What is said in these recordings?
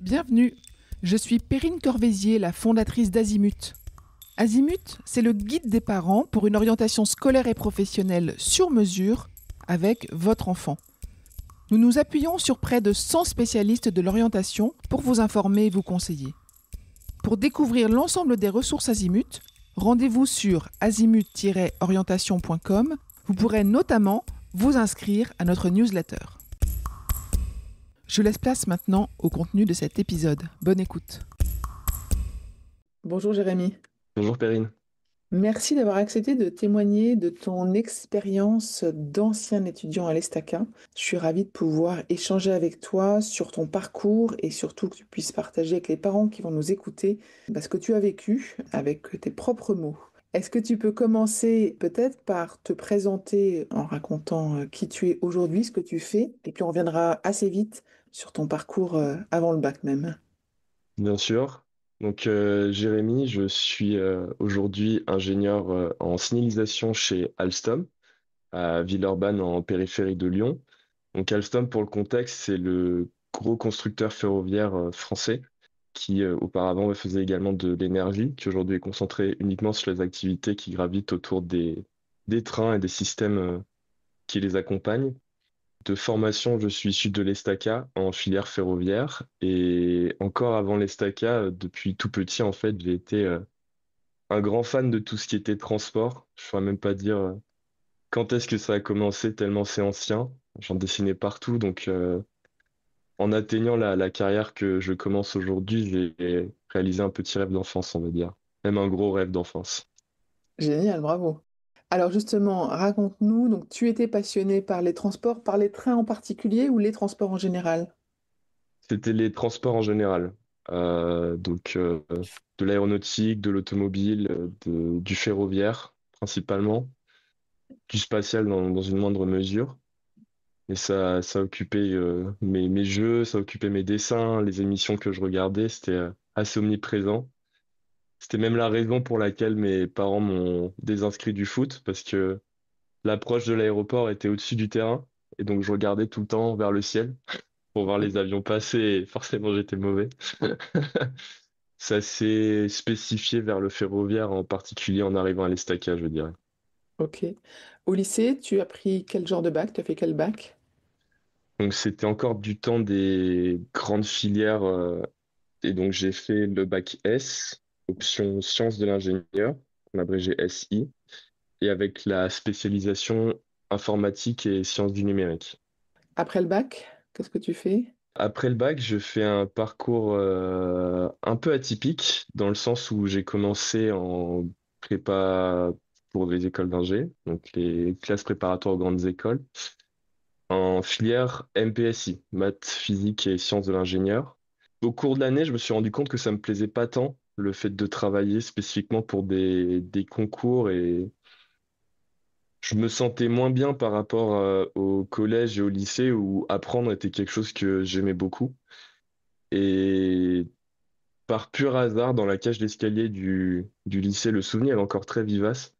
Bienvenue, je suis Perrine Corvézier, la fondatrice d'Azimut. Azimut, c'est le guide des parents pour une orientation scolaire et professionnelle sur mesure avec votre enfant. Nous nous appuyons sur près de 100 spécialistes de l'orientation pour vous informer et vous conseiller. Pour découvrir l'ensemble des ressources Azimut, rendez-vous sur azimut-orientation.com. Vous pourrez notamment vous inscrire à notre newsletter. Je laisse place maintenant au contenu de cet épisode. Bonne écoute. Bonjour Jérémy. Bonjour Perrine. Merci d'avoir accepté de témoigner de ton expérience d'ancien étudiant à l'ESTACA. Je suis ravie de pouvoir échanger avec toi sur ton parcours et surtout que tu puisses partager avec les parents qui vont nous écouter ce que tu as vécu avec tes propres mots. Est-ce que tu peux commencer peut-être par te présenter en racontant qui tu es aujourd'hui, ce que tu fais, et puis on reviendra assez vite sur ton parcours avant le bac même. Bien sûr. Jérémy, je suis aujourd'hui ingénieur en signalisation chez Alstom à Villeurbanne en périphérie de Lyon. Donc Alstom, pour le contexte, c'est le gros constructeur ferroviaire français qui auparavant faisait également de l'énergie, qui aujourd'hui est concentré uniquement sur les activités qui gravitent autour des trains et des systèmes qui les accompagnent. De formation, je suis issu de l'ESTACA en filière ferroviaire et encore avant l'ESTACA, depuis tout petit, en fait, j'ai été un grand fan de tout ce qui était transport. Je ne saurais même pas dire quand est-ce que ça a commencé, tellement c'est ancien. J'en dessinais partout, en atteignant la carrière que je commence aujourd'hui, j'ai réalisé un petit rêve d'enfance, on va dire. Même un gros rêve d'enfance. Génial, bravo. Alors justement, raconte-nous, donc tu étais passionné par les transports, par les trains en particulier ou les transports en général? C'était les transports en général. De l'aéronautique, de l'automobile, du ferroviaire principalement, du spatial dans une moindre mesure. Et ça occupait mes jeux, ça occupait mes dessins, les émissions que je regardais, c'était assez omniprésent. C'était même la raison pour laquelle mes parents m'ont désinscrit du foot, parce que l'approche de l'aéroport était au-dessus du terrain, et donc je regardais tout le temps vers le ciel pour voir les avions passer, et forcément j'étais mauvais. Ça s'est spécifié vers le ferroviaire, en particulier en arrivant à l'Estaca, je dirais. Ok. Au lycée, tu as pris quel genre de bac? Tu as fait quel bac? Donc c'était encore du temps des grandes filières, et donc j'ai fait le bac S, option sciences de l'ingénieur, on abrégé SI, et avec la spécialisation informatique et sciences du numérique. Après le bac, qu'est-ce que tu fais? Après le bac, je fais un parcours un peu atypique, dans le sens où j'ai commencé en prépa pour les écoles d'ingé, donc les classes préparatoires aux grandes écoles, en filière MPSI, maths, physique et sciences de l'ingénieur. Au cours de l'année, je me suis rendu compte que ça me plaisait pas tant, le fait de travailler spécifiquement pour des concours, et je me sentais moins bien par rapport au collège et au lycée où apprendre était quelque chose que j'aimais beaucoup. Et par pur hasard, dans la cage d'escalier du lycée, le souvenir est encore très vivace.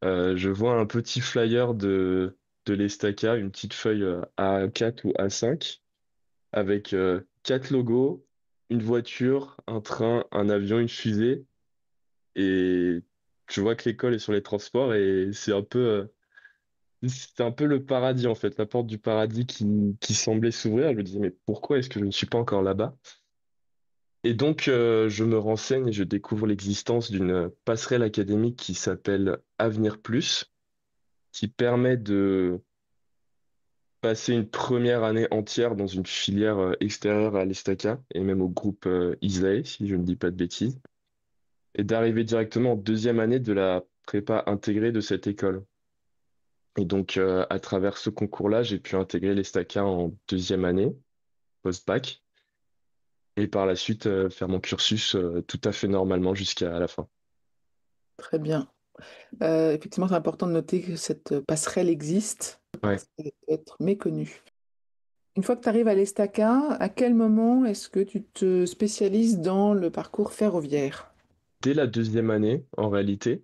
Je vois un petit flyer de l'Estaca, une petite feuille A4 ou A5, avec quatre logos, une voiture, un train, un avion, une fusée. Et je vois que l'école est sur les transports et c'est un peu le paradis en fait, la porte du paradis qui semblait s'ouvrir. Je me disais, mais pourquoi est-ce que je ne suis pas encore là-bas? Et donc, je me renseigne et je découvre l'existence d'une passerelle académique qui s'appelle Avenir Plus, qui permet de passer une première année entière dans une filière extérieure à l'ESTACA et même au groupe ISAE, si je ne dis pas de bêtises, et d'arriver directement en deuxième année de la prépa intégrée de cette école. Et donc, à travers ce concours-là, j'ai pu intégrer l'ESTACA en deuxième année, post-bac, et par la suite, faire mon cursus tout à fait normalement jusqu'à la fin. Très bien. Effectivement, c'est important de noter que cette passerelle existe Ouais. parce qu'elle peut être méconnue. Une fois que tu arrives à l'ESTACA, à quel moment est-ce que tu te spécialises dans le parcours ferroviaire? Dès la deuxième année, en réalité,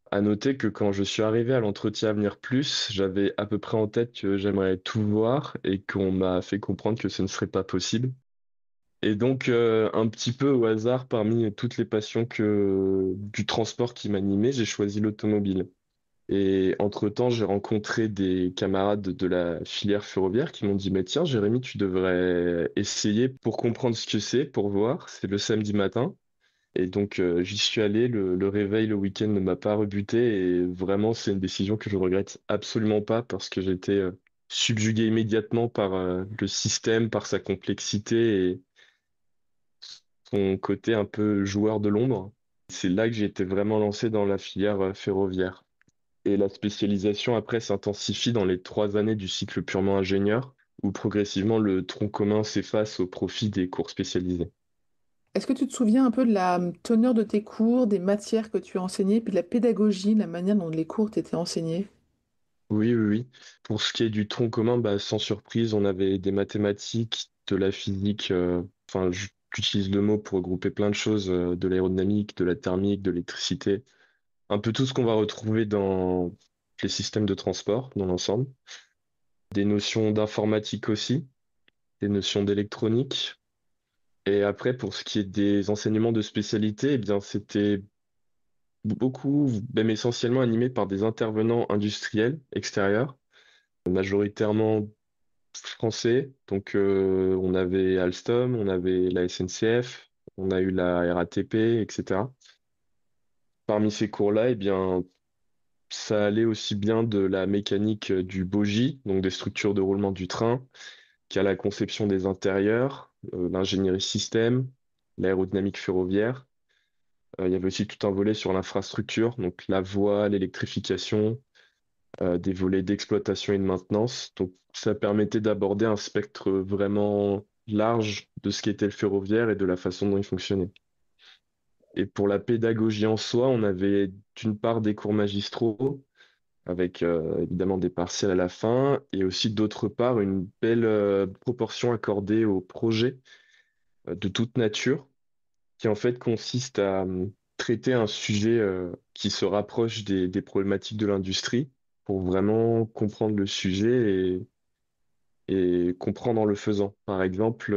à noter que quand je suis arrivé à l'entretien Avenir Plus, j'avais à peu près en tête que j'aimerais tout voir et qu'on m'a fait comprendre que ce ne serait pas possible. Et donc, un petit peu au hasard, parmi toutes les passions du transport qui m'animait, j'ai choisi l'automobile. Et entre-temps, j'ai rencontré des camarades de la filière ferroviaire qui m'ont dit, mais tiens, Jérémy, tu devrais essayer pour comprendre ce que c'est, pour voir. C'est le samedi matin. Et donc, j'y suis allé. Le réveil le week-end ne m'a pas rebuté. Et vraiment, c'est une décision que je regrette absolument pas parce que j'étais subjugué immédiatement par le système, par sa complexité et son côté un peu joueur de l'ombre. C'est là que j'ai été vraiment lancé dans la filière ferroviaire. Et la spécialisation après s'intensifie dans les 3 années du cycle purement ingénieur, où progressivement le tronc commun s'efface au profit des cours spécialisés. Est-ce que tu te souviens un peu de la teneur de tes cours, des matières que tu as enseignées, puis de la pédagogie, la manière dont les cours t'étaient enseignés? Oui, oui, oui. Pour ce qui est du tronc commun, bah, sans surprise, on avait des mathématiques, de la physique, enfin, j'utilise le mot pour regrouper plein de choses, de l'aérodynamique, de la thermique, de l'électricité, un peu tout ce qu'on va retrouver dans les systèmes de transport dans l'ensemble. Des notions d'informatique aussi, des notions d'électronique. Et après, pour ce qui est des enseignements de spécialité, eh bien, c'était beaucoup, même essentiellement animé par des intervenants industriels extérieurs, majoritairement français. Donc, on avait Alstom, on avait la SNCF, on a eu la RATP, etc. Parmi ces cours-là, eh bien, ça allait aussi bien de la mécanique du bogie, donc des structures de roulement du train, qu'à la conception des intérieurs, l'ingénierie système, l'aérodynamique ferroviaire. Il y avait aussi tout un volet sur l'infrastructure, donc la voie, l'électrification, des volets d'exploitation et de maintenance. Donc ça permettait d'aborder un spectre vraiment large de ce qu'était le ferroviaire et de la façon dont il fonctionnait. Et pour la pédagogie en soi, on avait d'une part des cours magistraux, avec évidemment des partiels à la fin, et aussi d'autre part une belle proportion accordée aux projets de toute nature qui en fait consiste à traiter un sujet qui se rapproche des problématiques de l'industrie pour vraiment comprendre le sujet et comprendre en le faisant. Par exemple,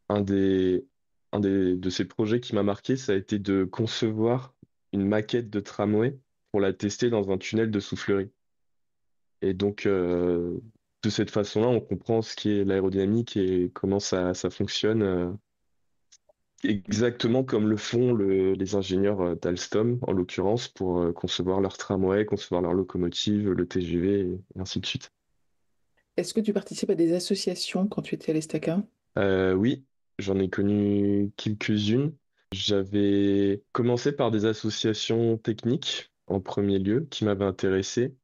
un des, de ces projets qui m'a marqué, ça a été de concevoir une maquette de tramway pour la tester dans un tunnel de soufflerie. Et donc, de cette façon-là, on comprend ce qu'est l'aérodynamique et comment ça fonctionne. Exactement comme le font les ingénieurs d'Alstom, en l'occurrence, pour concevoir leur tramway, concevoir leur locomotive, le TGV, et ainsi de suite. Est-ce que tu participes à des associations quand tu étais à l'Estaca? Oui, j'en ai connu quelques-unes. J'avais commencé par des associations techniques en premier lieu qui m'avaient intéressé.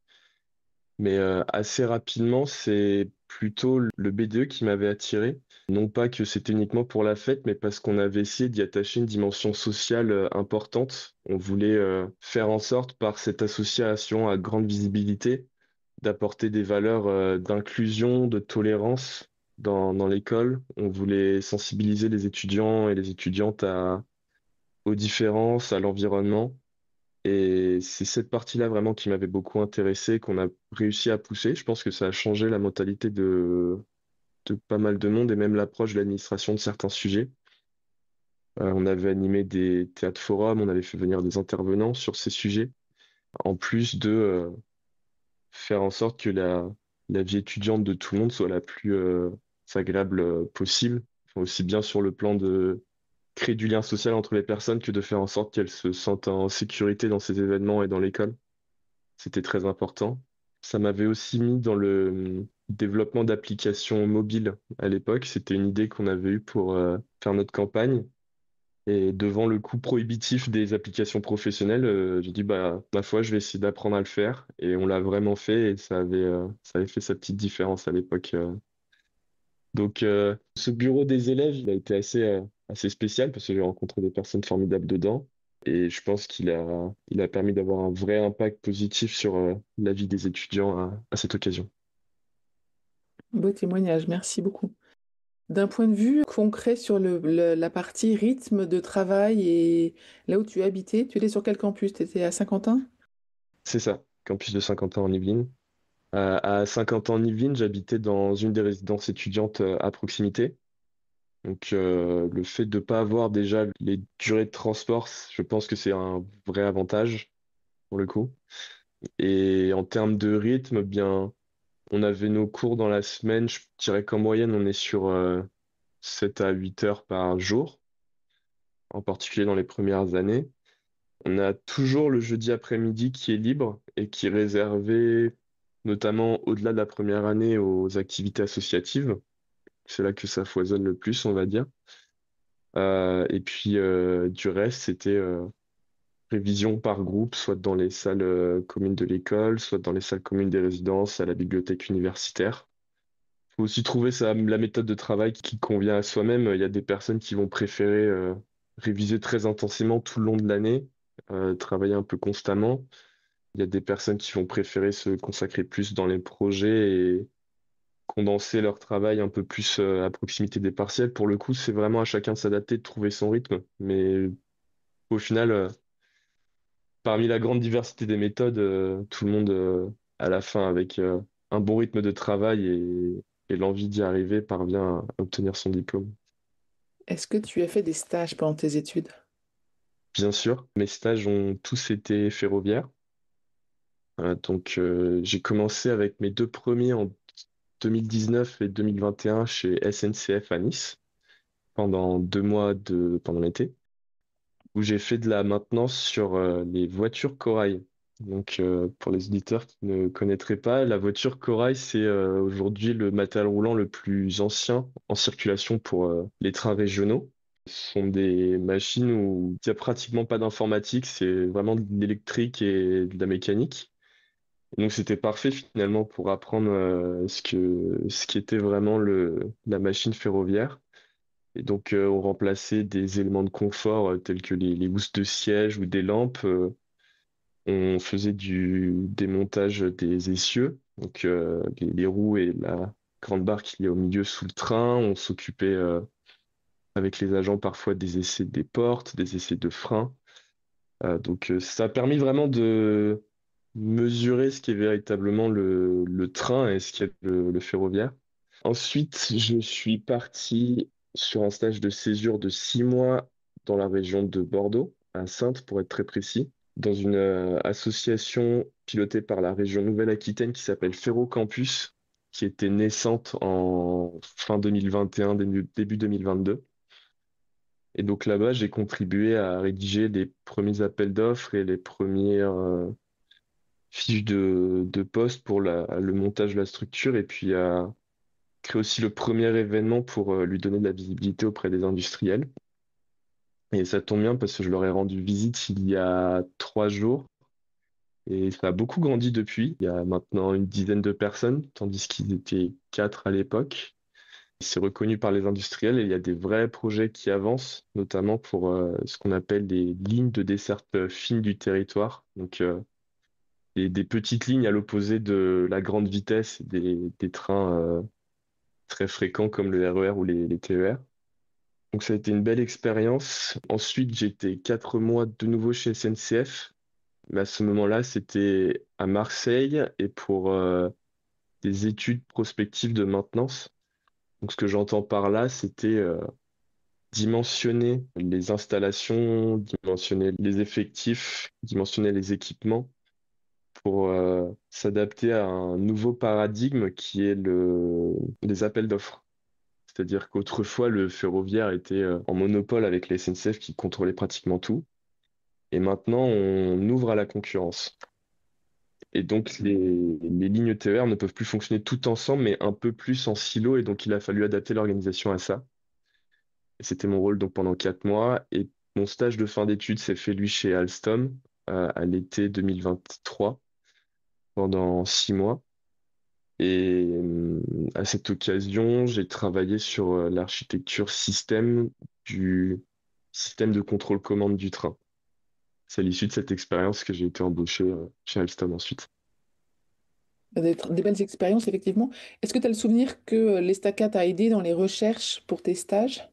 Mais assez rapidement, c'est plutôt le BDE qui m'avait attiré. Non pas que c'était uniquement pour la fête, mais parce qu'on avait essayé d'y attacher une dimension sociale importante. On voulait faire en sorte, par cette association à grande visibilité, d'apporter des valeurs d'inclusion, de tolérance dans l'école. On voulait sensibiliser les étudiants et les étudiantes aux différences, à l'environnement. Et c'est cette partie-là vraiment qui m'avait beaucoup intéressé, qu'on a réussi à pousser. Je pense que ça a changé la mentalité de pas mal de monde et même l'approche de l'administration de certains sujets. On avait animé des théâtres forums, on avait fait venir des intervenants sur ces sujets, en plus de faire en sorte que la vie étudiante de tout le monde soit la plus agréable possible, enfin, aussi bien sur le plan de créer du lien social entre les personnes que de faire en sorte qu'elles se sentent en sécurité dans ces événements et dans l'école. C'était très important. Ça m'avait aussi mis dans le développement d'applications mobiles à l'époque. C'était une idée qu'on avait eue pour faire notre campagne. Et devant le coût prohibitif des applications professionnelles, j'ai dit, bah, ma foi, je vais essayer d'apprendre à le faire. Et on l'a vraiment fait et ça avait fait sa petite différence à l'époque. Donc, ce bureau des élèves, il a été assez spécial parce que j'ai rencontré des personnes formidables dedans. Et je pense il a permis d'avoir un vrai impact positif sur la vie des étudiants à cette occasion. Beau témoignage, merci beaucoup. D'un point de vue concret sur la partie rythme de travail et là où tu habitais, tu étais sur quel campus? Tu étais à Saint-Quentin? C'est ça, campus de Saint-Quentin en Yvelines. À Saint-Quentin en Yvelines, j'habitais dans une des résidences étudiantes à proximité. Donc, le fait de ne pas avoir déjà les durées de transport, je pense que c'est un vrai avantage pour le coup. Et en termes de rythme, bien, on avait nos cours dans la semaine. Je dirais qu'en moyenne, on est sur 7 à 8 heures par jour, en particulier dans les premières années. On a toujours le jeudi après-midi qui est libre et qui est réservé notamment au-delà de la première année aux activités associatives. C'est là que ça foisonne le plus, on va dire. Et puis du reste, c'était révision par groupe, soit dans les salles communes de l'école, soit dans les salles communes des résidences, à la bibliothèque universitaire. Il faut aussi trouver la méthode de travail qui convient à soi-même. Il y a des personnes qui vont préférer réviser très intensément tout le long de l'année, travailler un peu constamment. Il y a des personnes qui vont préférer se consacrer plus dans les projets et condenser leur travail un peu plus à proximité des partiels. Pour le coup, c'est vraiment à chacun de s'adapter, de trouver son rythme. Mais au final, parmi la grande diversité des méthodes, tout le monde, à la fin, avec un bon rythme de travail et l'envie d'y arriver, parvient à obtenir son diplôme. Est-ce que tu as fait des stages pendant tes études? Bien sûr, mes stages ont tous été ferroviaires. Donc, j'ai commencé avec mes deux premiers en 2019 et 2021 chez SNCF à Nice pendant 2 mois pendant l'été, où j'ai fait de la maintenance sur les voitures Corail. Donc, pour les auditeurs qui ne connaîtraient pas, la voiture Corail, c'est aujourd'hui le matériel roulant le plus ancien en circulation pour les trains régionaux. Ce sont des machines où il n'y a pratiquement pas d'informatique, c'est vraiment de l'électrique et de la mécanique. Et donc, c'était parfait finalement pour apprendre ce qui était vraiment la machine ferroviaire. Et donc, on remplaçait des éléments de confort tels que les housses de siège ou des lampes. On faisait du démontage des essieux, donc les roues et la grande barre qu'il y a au milieu sous le train. On s'occupait avec les agents parfois des essais des portes, des essais de freins. Donc, ça a permis vraiment de mesurer ce qui est véritablement le train et ce qui est le ferroviaire. Ensuite, je suis parti sur un stage de césure de 6 mois dans la région de Bordeaux, à Saintes pour être très précis, dans une association pilotée par la région Nouvelle-Aquitaine qui s'appelle Ferro Campus, qui était naissante en fin 2021, début 2022. Et donc là-bas, j'ai contribué à rédiger les premiers appels d'offres et les premières fiches de poste pour le montage de la structure et puis à créer aussi le premier événement pour lui donner de la visibilité auprès des industriels. Et ça tombe bien parce que je leur ai rendu visite il y a 3 jours et ça a beaucoup grandi depuis. Il y a maintenant une dizaine de personnes, tandis qu'ils étaient quatre à l'époque. C'est reconnu par les industriels et il y a des vrais projets qui avancent, notamment pour ce qu'on appelle des lignes de desserte fine du territoire. Donc, des petites lignes à l'opposé de la grande vitesse et des trains très fréquents comme le RER ou les TER. Donc ça a été une belle expérience. Ensuite, j'ai été 4 mois de nouveau chez SNCF. Mais à ce moment-là, c'était à Marseille et pour des études prospectives de maintenance. Donc ce que j'entends par là, c'était dimensionner les installations, dimensionner les effectifs, dimensionner les équipements pour s'adapter à un nouveau paradigme qui est les appels d'offres. C'est-à-dire qu'autrefois, le ferroviaire était en monopole avec les SNCF qui contrôlaient pratiquement tout. Et maintenant, on ouvre à la concurrence. Et donc, les lignes TER ne peuvent plus fonctionner toutes ensemble, mais un peu plus en silo. Et donc, il a fallu adapter l'organisation à ça. Et c'était mon rôle donc pendant 4 mois. Et mon stage de fin d'études s'est fait, lui, chez Alstom à l'été 2023, pendant 6 mois. Et à cette occasion, j'ai travaillé sur l'architecture système du système de contrôle-commande du train. C'est à l'issue de cette expérience que j'ai été embauché chez Alstom ensuite. Des belles expériences, effectivement. Est-ce que tu as le souvenir que l'Estaca t'a aidé dans les recherches pour tes stages?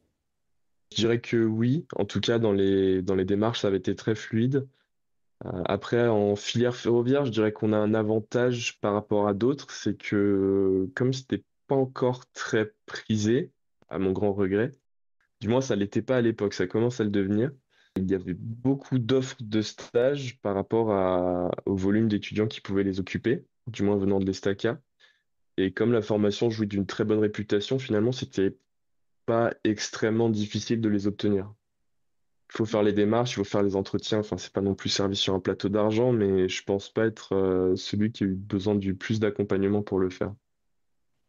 Je dirais que oui, en tout cas dans les démarches, ça avait été très fluide. Après, en filière ferroviaire, je dirais qu'on a un avantage par rapport à d'autres, c'est que comme c'était pas encore très prisé, à mon grand regret, Du moins, ça l'était pas à l'époque, ça commence à le devenir. Il y avait beaucoup d'offres de stages par rapport au volume d'étudiants qui pouvaient les occuper, du moins venant de l'Estaca. Et comme la formation jouit d'une très bonne réputation, finalement, c'était pas extrêmement difficile de les obtenir. Il faut faire les démarches, il faut faire les entretiens. Enfin, c'est pas non plus servi sur un plateau d'argent, mais je pense pas être celui qui a eu besoin du plus d'accompagnement pour le faire.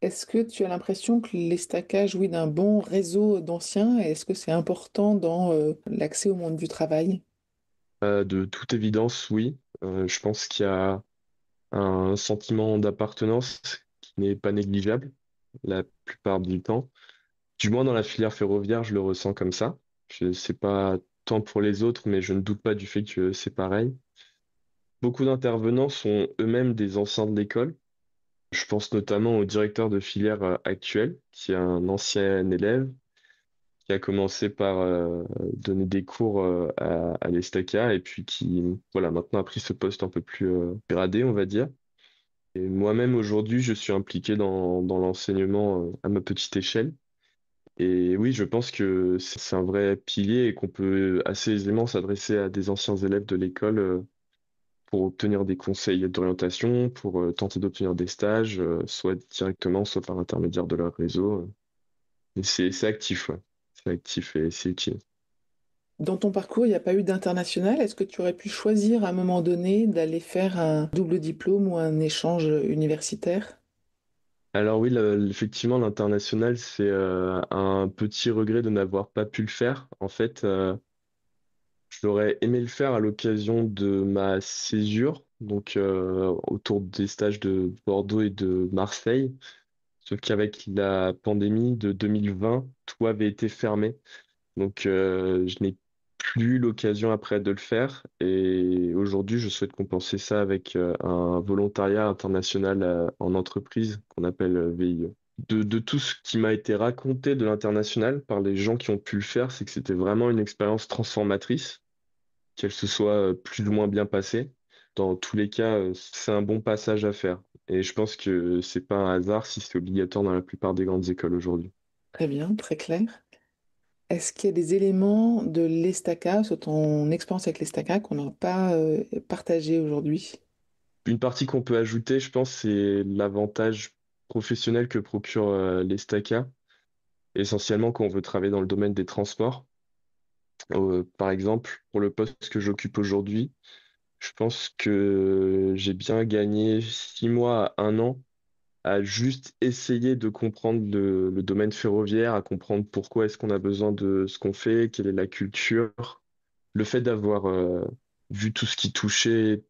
Est-ce que tu as l'impression que l'Estaca jouit d'un bon réseau d'anciens et est-ce que c'est important dans l'accès au monde du travail? De toute évidence, oui. Je pense qu'il y a un sentiment d'appartenance qui n'est pas négligeable la plupart du temps. Du moins dans la filière ferroviaire, je le ressens comme ça. Je sais pas tant pour les autres, mais je ne doute pas du fait que c'est pareil. Beaucoup d'intervenants sont eux-mêmes des anciens de l'école. Je pense notamment au directeur de filière actuel, qui est un ancien élève, qui a commencé par donner des cours à l'Estaca et puis qui, voilà, maintenant a pris ce poste un peu plus gradé, on va dire. Et moi-même, aujourd'hui, je suis impliqué dans l'enseignement à ma petite échelle. Et oui, je pense que c'est un vrai pilier et qu'on peut assez aisément s'adresser à des anciens élèves de l'école pour obtenir des conseils d'orientation, pour tenter d'obtenir des stages, soit directement, soit par l'intermédiaire de leur réseau. Et c'est actif, ouais. C'est actif et c'est utile. Dans ton parcours, il n'y a pas eu d'international. Est-ce que tu aurais pu choisir à un moment donné d'aller faire un double diplôme ou un échange universitaire? Alors oui, effectivement, l'international, c'est un petit regret de n'avoir pas pu le faire. En fait, j'aurais aimé le faire à l'occasion de ma césure, donc autour des stages de Bordeaux et de Marseille. Sauf qu'avec la pandémie de 2020, tout avait été fermé. Donc je n'ai plus eu l'occasion après de le faire. Et aujourd'hui, je souhaite compenser ça avec un volontariat international en entreprise qu'on appelle VIE. De tout ce qui m'a été raconté de l'international par les gens qui ont pu le faire, c'est que c'était vraiment une expérience transformatrice, qu'elle se soit plus ou moins bien passée. Dans tous les cas, c'est un bon passage à faire. Et je pense que c'est pas un hasard si c'est obligatoire dans la plupart des grandes écoles aujourd'hui. Très bien, très clair. Est-ce qu'il y a des éléments de l'Estaca, sur ton expérience avec l'Estaca, qu'on n'a pas partagé aujourd'hui? Une partie qu'on peut ajouter, je pense, c'est l'avantage professionnel que procure l'Estaca, essentiellement quand on veut travailler dans le domaine des transports. Par exemple, pour le poste que j'occupe aujourd'hui, je pense que j'ai bien gagné 6 mois à 1 an à juste essayer de comprendre le domaine ferroviaire, à comprendre pourquoi est-ce qu'on a besoin de ce qu'on fait, quelle est la culture. Le fait d'avoir vu tout ce qui touchait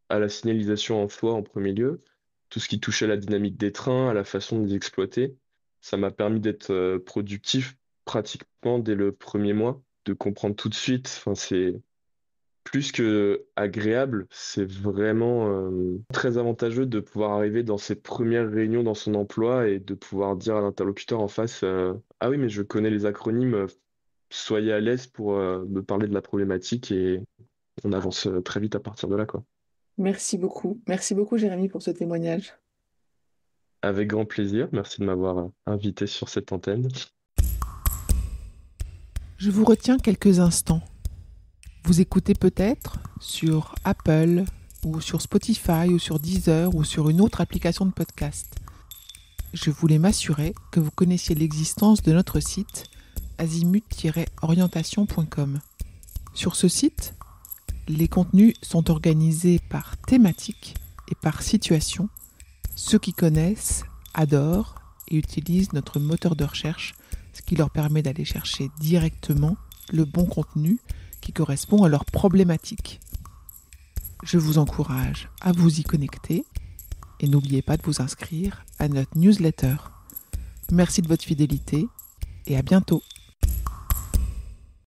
à la signalisation en soi en premier lieu, tout ce qui touchait à la dynamique des trains, à la façon de les exploiter, ça m'a permis d'être productif pratiquement dès le premier mois, de comprendre tout de suite. Enfin, c'est plus que agréable, c'est vraiment très avantageux de pouvoir arriver dans ses premières réunions dans son emploi et de pouvoir dire à l'interlocuteur en face, ah oui, mais je connais les acronymes, soyez à l'aise pour me parler de la problématique et on avance très vite à partir de là, quoi. Merci beaucoup. Merci beaucoup, Jérémy, pour ce témoignage. Avec grand plaisir, merci de m'avoir invité sur cette antenne. Je vous retiens quelques instants. Vous écoutez peut-être sur Apple ou sur Spotify ou sur Deezer ou sur une autre application de podcast. Je voulais m'assurer que vous connaissiez l'existence de notre site azimut-orientation.com. Sur ce site, les contenus sont organisés par thématique et par situation. Ceux qui connaissent adorent et utilisent notre moteur de recherche, ce qui leur permet d'aller chercher directement le bon contenu qui correspond à leur problématique. Je vous encourage à vous y connecter et n'oubliez pas de vous inscrire à notre newsletter. Merci de votre fidélité et à bientôt.